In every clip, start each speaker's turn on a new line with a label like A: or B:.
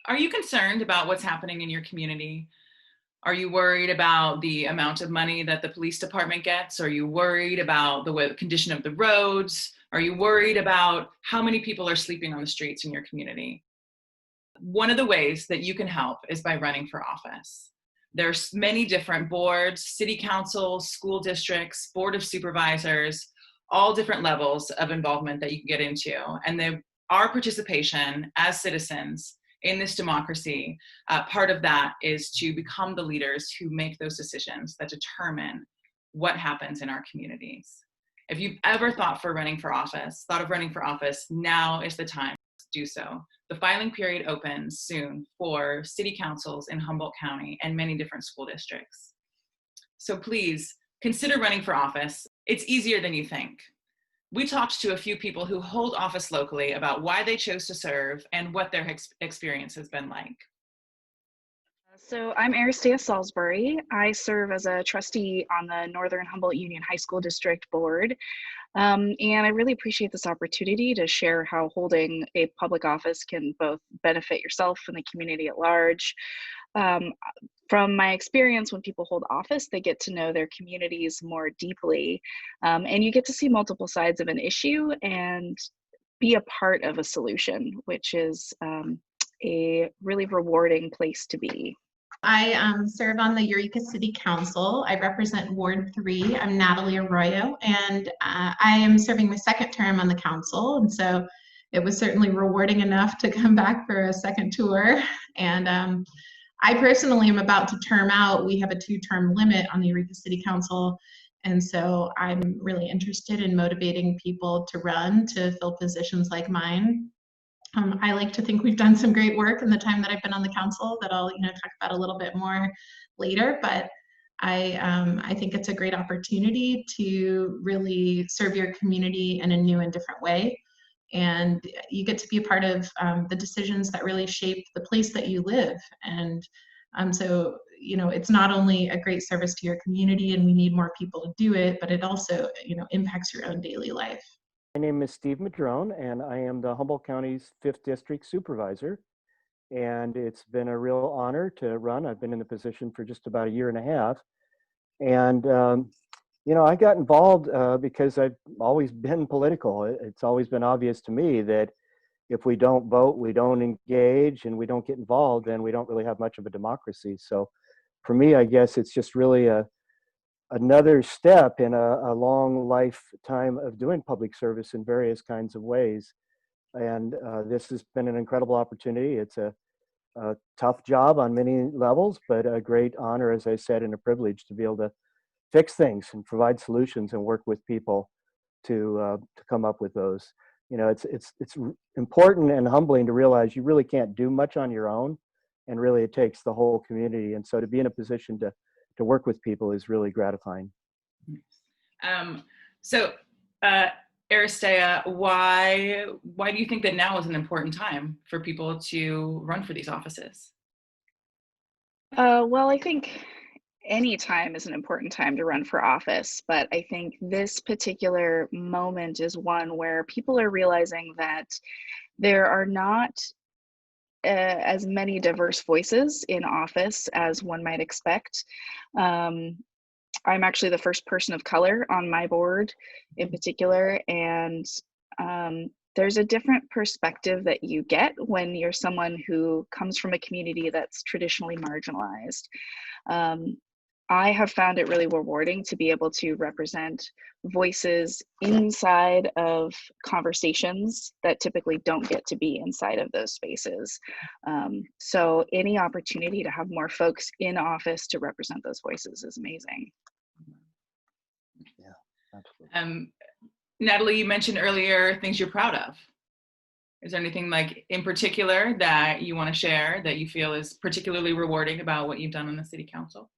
A: Are you concerned about what's happening in your community? Are you worried about the amount of money that the police department gets? Are you worried about the condition of the roads? Are you worried about how many people are sleeping on the streets in your community? One of the ways that you can help is by running for office. There's many different boards, city councils, school districts, board of supervisors, all different levels of involvement that you can get into. And our participation as citizens in this democracy, part of that is to become the leaders who make those decisions that determine what happens in our communities. If you've ever thought of running for office, now is the time to do so. The filing period opens soon for city councils in Humboldt County and many different school districts. So please consider running for office. It's easier than you think. We talked to a few people who hold office locally about why they chose to serve and what their experience has been like.
B: So I'm Aristea Saulsbury. I serve as a trustee on the Northern Humboldt Union High School District Board. And I really appreciate this opportunity to share how holding a public office can both benefit yourself and the community at large. From my experience, when people hold office, they get to know their communities more deeply, and you get to see multiple sides of an issue and be a part of a solution, which is a really rewarding place to be.
C: I serve on the Eureka City Council. I represent Ward 3. I'm Natalie Arroyo, and I am serving my second term on the council, and so it was certainly rewarding enough to come back for a second tour. And I personally am about to term out. We have a 2-term limit on the Eureka City Council, and so I'm really interested in motivating people to run to fill positions like mine. I like to think we've done some great work in the time that I've been on the council that I'll talk about a little bit more later, but I think it's a great opportunity to really serve your community in a new and different way. And you get to be a part of the decisions that really shape the place that you live. And so, it's not only a great service to your community, and we need more people to do it, but it also, impacts your own daily life.
D: My name is Steve Madrone, and I am the Humboldt County's 5th District Supervisor. And it's been a real honor to run. I've been in the position for just about a year and a half. And, I got involved because I've always been political. It's always been obvious to me that if we don't vote, we don't engage, and we don't get involved, then we don't really have much of a democracy. So for me, I guess it's just really another step in a long lifetime of doing public service in various kinds of ways. And this has been an incredible opportunity. It's a tough job on many levels, but a great honor, as I said, and a privilege to be able to fix things and provide solutions and work with people to come up with those. It's important and humbling to realize you really can't do much on your own, and really it takes the whole community. And so to be in a position to work with people is really gratifying.
A: So Aristea, why do you think that now is an important time for people to run for these offices?
B: Well, I think any time is an important time to run for office, but I think this particular moment is one where people are realizing that there are not as many diverse voices in office as one might expect. I'm actually the first person of color on my board in particular, and there's a different perspective that you get when you're someone who comes from a community that's traditionally marginalized. I have found it really rewarding to be able to represent voices inside of conversations that typically don't get to be inside of those spaces. So any opportunity to have more folks in office to represent those voices is amazing.
D: Yeah, absolutely.
A: Natalie, you mentioned earlier things you're proud of. Is there anything in particular that you want to share that you feel is particularly rewarding about what you've done on the City Council?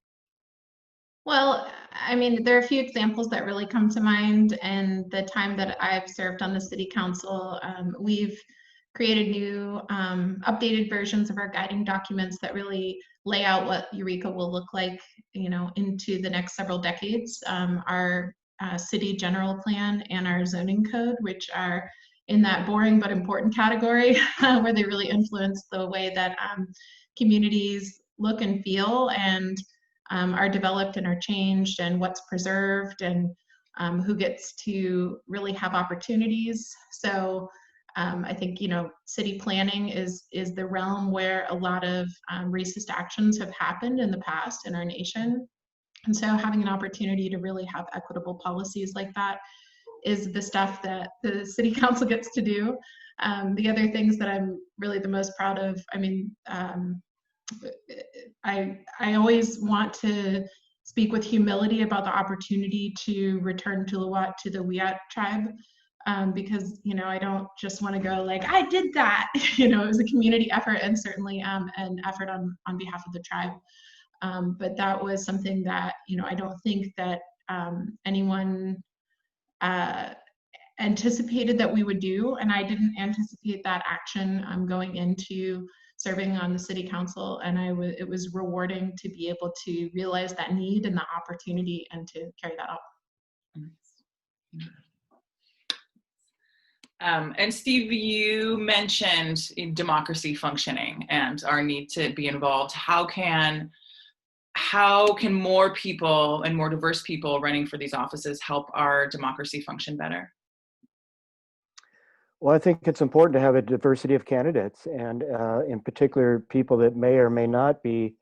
C: Well, there are a few examples that really come to mind. And the time that I've served on the City Council, we've created new updated versions of our guiding documents that really lay out what Eureka will look like, into the next several decades. Our city general plan and our zoning code, which are in that boring but important category, where they really influence the way that communities look and feel and are developed and are changed, and what's preserved, and who gets to really have opportunities. So I think, you know, city planning is the realm where a lot of racist actions have happened in the past in our nation. And so having an opportunity to really have equitable policies like that is the stuff that the city council gets to do. The other things that I'm really the most proud of, I mean, I always want to speak with humility about the opportunity to return Tuluwat to the Wiyot tribe, because, you know, I don't just want to go like, I did that. You know, it was a community effort, and certainly an effort on behalf of the tribe. But that was something that, you know, I don't think that anyone anticipated that we would do, and I didn't anticipate that action going into serving on the city council, and it was rewarding to be able to realize that need and the opportunity and to carry that out.
A: And Steve, you mentioned democracy functioning and our need to be involved. How can more people and more diverse people running for these offices help our democracy function better?
D: Well, I think it's important to have a diversity of candidates, and in particular, people that may or may not be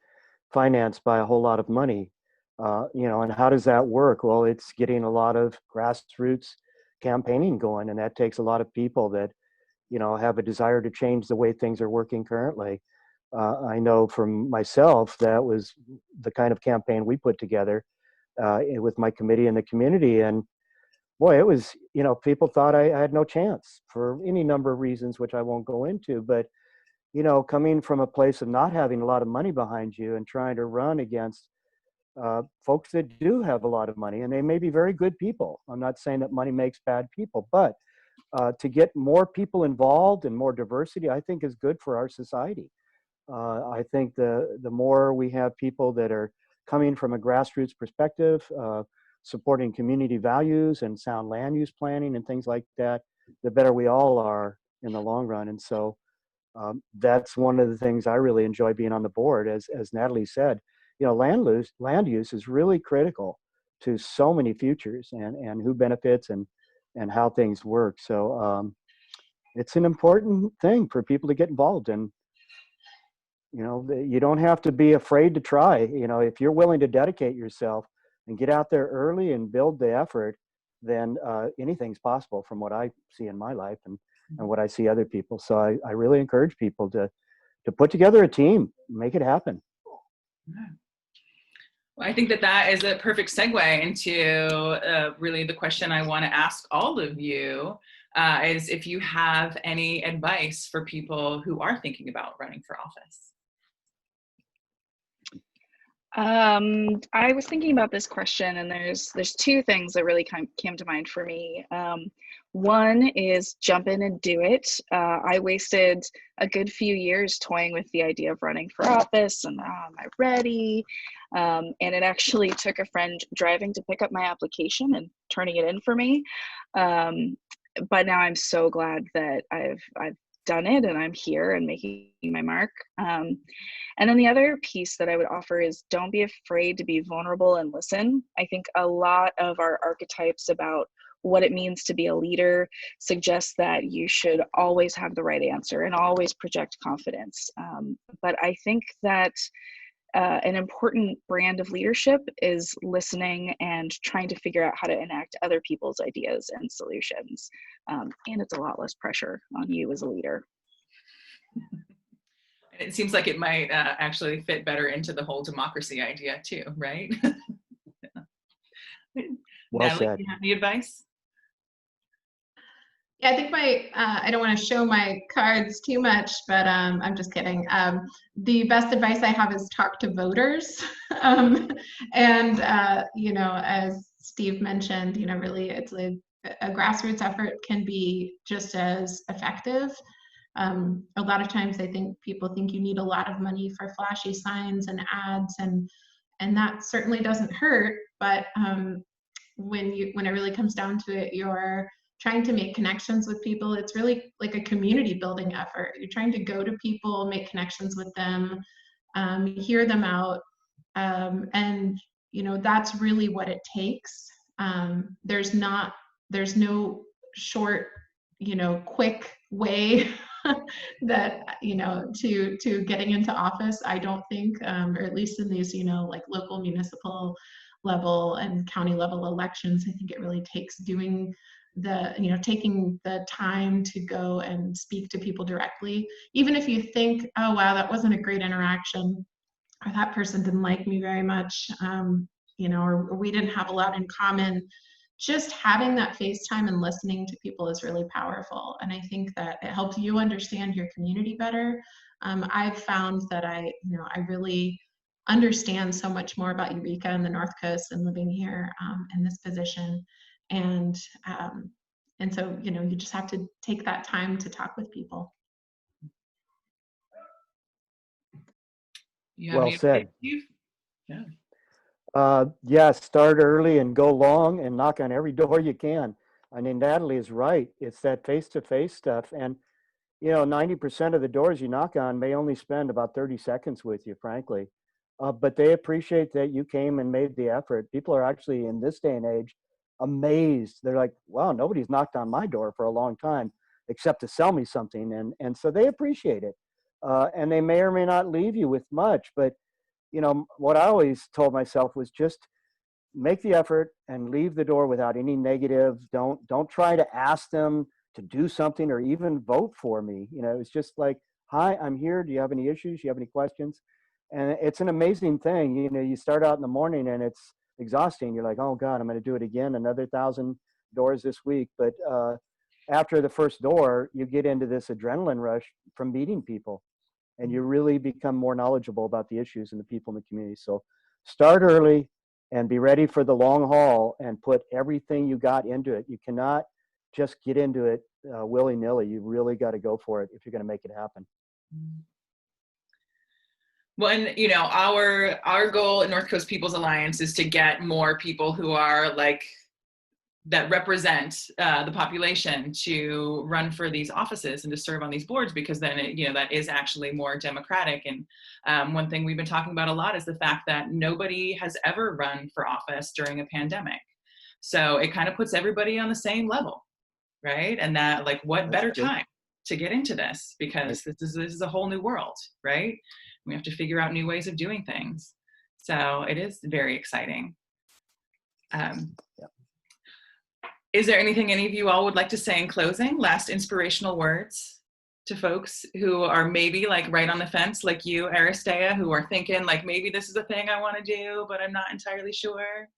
D: financed by a whole lot of money. You know, and how does that work? Well, it's getting a lot of grassroots campaigning going, and that takes a lot of people that, you know, have a desire to change the way things are working currently. I know from myself, that was the kind of campaign we put together with my committee and the community. And boy, it was, you know, people thought I had no chance for any number of reasons, which I won't go into. But, you know, coming from a place of not having a lot of money behind you and trying to run against folks that do have a lot of money, and they may be very good people. I'm not saying that money makes bad people, but to get more people involved and more diversity, I think is good for our society. I think the more we have people that are coming from a grassroots perspective, supporting community values and sound land use planning and things like that, the better we all are in the long run. And so that's one of the things I really enjoy being on the board. As Natalie said, you know, land use is really critical to so many futures and who benefits and how things work. So it's an important thing for people to get involved in. You know, you don't have to be afraid to try. You know, if you're willing to dedicate yourself and get out there early and build the effort, then anything's possible from what I see in my life and what I see other people. So I really encourage people to put together a team, make it happen.
A: Well, I think that is a perfect segue into really the question I want to ask all of you, is if you have any advice for people who are thinking about running for office.
B: I was thinking about this question, and there's two things that really came to mind for me. One is jump in and do it. I wasted a good few years toying with the idea of running for office and am I ready? And it actually took a friend driving to pick up my application and turning it in for me. But now I'm so glad that I've done it and I'm here and making my mark. And then the other piece that I would offer is don't be afraid to be vulnerable and listen. I think a lot of our archetypes about what it means to be a leader suggests that you should always have the right answer and always project confidence. But I think that an important brand of leadership is listening and trying to figure out how to enact other people's ideas and solutions. And it's a lot less pressure on you as a leader.
A: It seems like it might actually fit better into the whole democracy idea too, right?
D: Well
A: Natalie,
D: said.
A: do you have any advice?
C: Yeah, I think I don't want to show my cards too much, but I'm just kidding. The best advice I have is talk to voters. And, you know, as Steve mentioned, you know, really it's a grassroots effort can be just as effective. A lot of times I think people think you need a lot of money for flashy signs and ads, and that certainly doesn't hurt. But when it really comes down to it, your trying to make connections with people. It's really like a community building effort. You're trying to go to people, make connections with them, hear them out. And, you know, that's really what it takes. There's no short, you know, quick way that, you know, to getting into office, I don't think, or at least in these, you know, like local municipal level and county level elections, I think it really takes doing you know, taking the time to go and speak to people directly. Even if you think, oh, wow, that wasn't a great interaction, or that person didn't like me very much, you know, or we didn't have a lot in common, just having that FaceTime and listening to people is really powerful. And I think that it helps you understand your community better. I've found that I really understand so much more about Eureka and the North Coast and living here in this position. And so, you know, you just have to take that time to talk with people.
D: Well said.
A: Yeah.
D: Yeah, start early and go long and knock on every door you can. I mean, Natalie is right. It's that face-to-face stuff. And, you know, 90% of the doors you knock on may only spend about 30 seconds with you, frankly. But they appreciate that you came and made the effort. People are actually, in this day and age, amazed. They're like, wow, nobody's knocked on my door for a long time except to sell me something. And so they appreciate it. And they may or may not leave you with much, but you know, what I always told myself was just make the effort and leave the door without any negative. Don't try to ask them to do something or even vote for me. You know, it's just like, hi, I'm here. Do you have any issues? Do you have any questions? And it's an amazing thing. You know, you start out in the morning and it's exhausting. You're like, oh God, I'm going to do it again, another 1,000 doors this week. But after the first door, you get into this adrenaline rush from meeting people. And you really become more knowledgeable about the issues and the people in the community. So start early and be ready for the long haul and put everything you got into it. You cannot just get into it willy-nilly. You really got to go for it if you're going to make it happen.
A: Well, and you know, our goal at North Coast People's Alliance is to get more people who are like that represent the population to run for these offices and to serve on these boards, because then it, you know, that is actually more democratic. And one thing we've been talking about a lot is the fact that nobody has ever run for office during a pandemic. So it kind of puts everybody on the same level, right? And that, like, what better time to get into this, because this is a whole new world, right? We have to figure out new ways of doing things. So it is very exciting. Is there anything any of you all would like to say in closing? Last inspirational words to folks who are maybe like right on the fence, like you, Aristea, who are thinking like, maybe this is a thing I want to do, but I'm not entirely sure.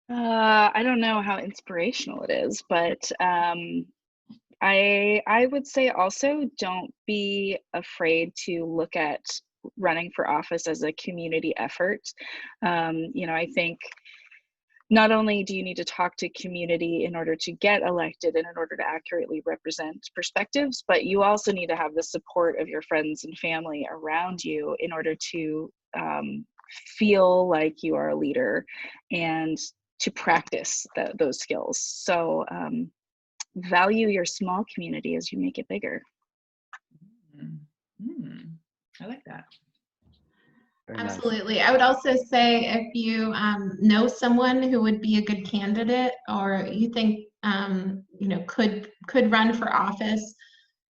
B: I don't know how inspirational it is, but I would say also don't be afraid to look at running for office as a community effort. You know, I think not only do you need to talk to community in order to get elected and in order to accurately represent perspectives, but you also need to have the support of your friends and family around you in order to feel like you are a leader and to practice those skills. So value your small community as you make it bigger.
A: I like that.
D: Very
C: Absolutely.
D: nice.
C: I would also say if you know someone who would be a good candidate, or you think you know could run for office,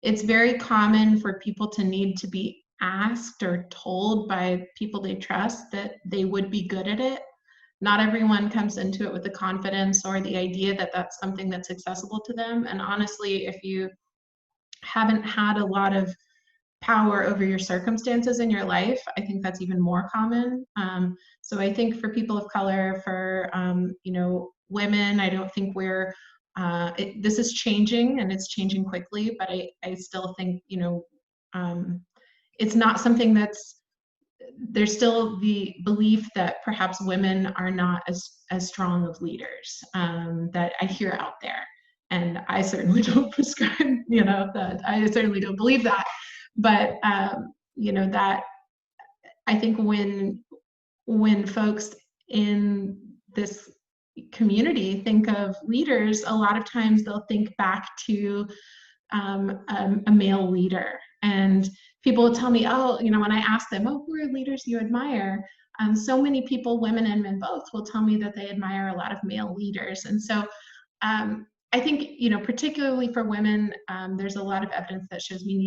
C: it's very common for people to need to be asked or told by people they trust that they would be good at it. Not everyone comes into it with the confidence or the idea that that's something that's accessible to them. And honestly, if you haven't had a lot of power over your circumstances in your life, I think that's even more common. So I think for people of color, for you know, women, I don't think we're this is changing, and it's changing quickly, but I still think, you know, it's not something that's, there's still the belief that perhaps women are not as strong of leaders that I hear out there. And I certainly don't prescribe, you know, that. I certainly don't believe that. But you know, that I think when folks in this community think of leaders, a lot of times they'll think back to a male leader. And people will tell me, oh, you know, when I ask them, oh, who are leaders you admire? So many people, women and men both, will tell me that they admire a lot of male leaders. And so I think, you know, particularly for women, there's a lot of evidence that shows people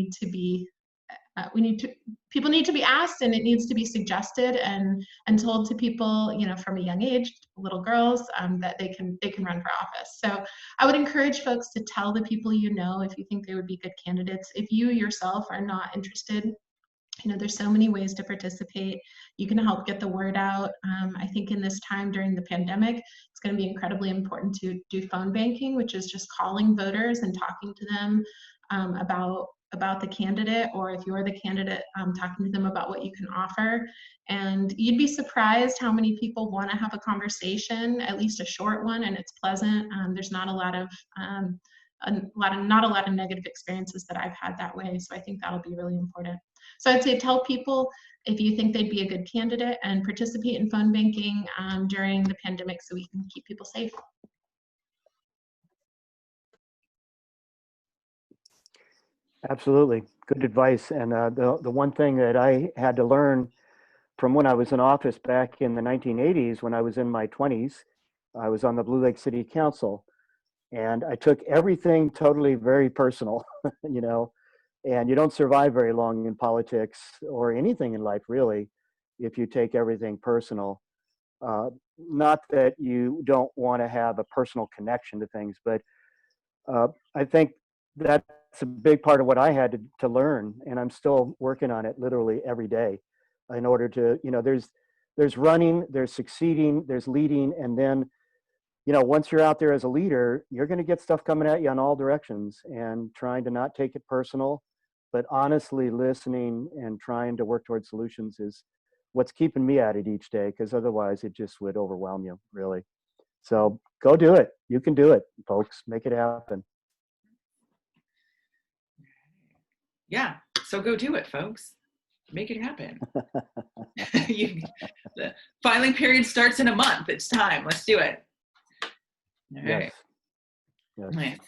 C: need to be asked, and it needs to be suggested and told to people, you know, from a young age, little girls, that they can run for office. So I would encourage folks to tell the people you know if you think they would be good candidates. If you yourself are not interested, you know, there's so many ways to participate. You can help get the word out. I think in this time during the pandemic, it's going to be incredibly important to do phone banking, which is just calling voters and talking to them about the candidate, or if you're the candidate, talking to them about what you can offer. And you'd be surprised how many people want to have a conversation, at least a short one, and it's pleasant. There's not a lot of negative experiences that I've had that way. So I think that'll be really important. So I'd say tell people if you think they'd be a good candidate, and participate in phone banking during the pandemic so we can keep people safe.
D: Absolutely. Good advice. And the one thing that I had to learn from when I was in office back in the 1980s, when I was in my 20s, I was on the Blue Lake City Council, and I took everything totally very personal, you know, and you don't survive very long in politics or anything in life, really, if you take everything personal. Not that you don't want to have a personal connection to things, but I think that's a big part of what I had to learn, and I'm still working on it literally every day in order to, you know, there's running, there's succeeding, there's leading, and then, you know, once you're out there as a leader, you're going to get stuff coming at you in all directions, and trying to not take it personal, but honestly listening and trying to work towards solutions is what's keeping me at it each day, because otherwise it just would overwhelm you, really. So go do it. You can do it, folks. Make it happen.
A: Yeah, so go do it, folks. Make it happen. The filing period starts in a month. It's time. Let's do it. All right.
D: Yes.
A: Nice.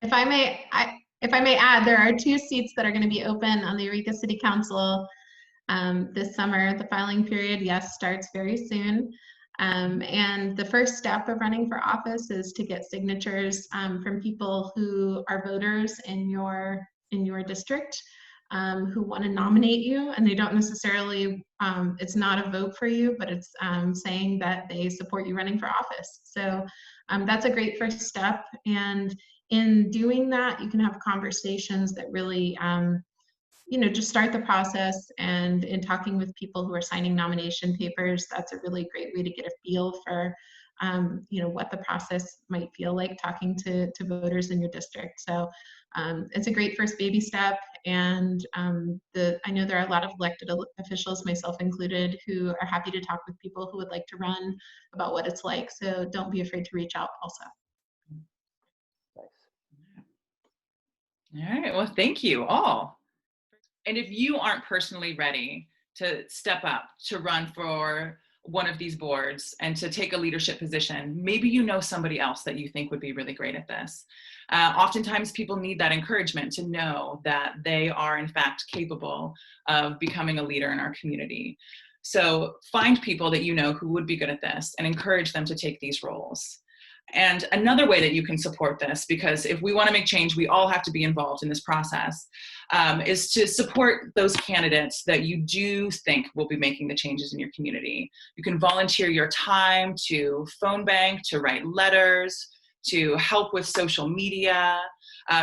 C: If I may add, there are 2 seats that are going to be open on the Eureka City Council this summer. The filing period, yes, starts very soon. And the first step of running for office is to get signatures from people who are voters in your district, who want to nominate you, and they don't necessarily, it's not a vote for you, but it's saying that they support you running for office. So that's a great first step. And in doing that, you can have conversations that really, you know, just start the process. And in talking with people who are signing nomination papers, that's a really great way to get a feel for, you know, what the process might feel like talking to voters in your district. So it's a great first baby step. And I know there are a lot of elected officials, myself included, who are happy to talk with people who would like to run about what it's like. So don't be afraid to reach out also.
A: All right, well, thank you all. And if you aren't personally ready to step up to run for one of these boards and to take a leadership position, maybe you know somebody else that you think would be really great at this. Oftentimes people need that encouragement to know that they are in fact capable of becoming a leader in our community. So find people that you know who would be good at this and encourage them to take these roles. And another way that you can support this, because if we want to make change, we all have to be involved in this process, is to support those candidates that you do think will be making the changes in your community. You can volunteer your time to phone bank, to write letters, to help with social media,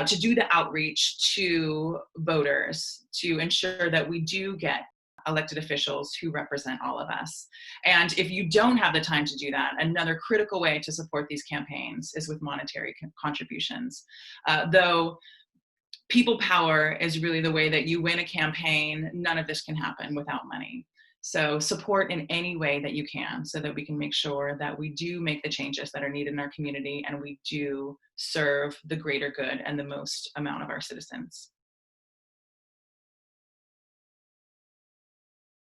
A: to do the outreach to voters, to ensure that we do get elected officials who represent all of us. And if you don't have the time to do that, another critical way to support these campaigns is with monetary contributions. Though people power is really the way that you win a campaign, none of this can happen without money. So support in any way that you can so that we can make sure that we do make the changes that are needed in our community and we do serve the greater good and the most amount of our citizens.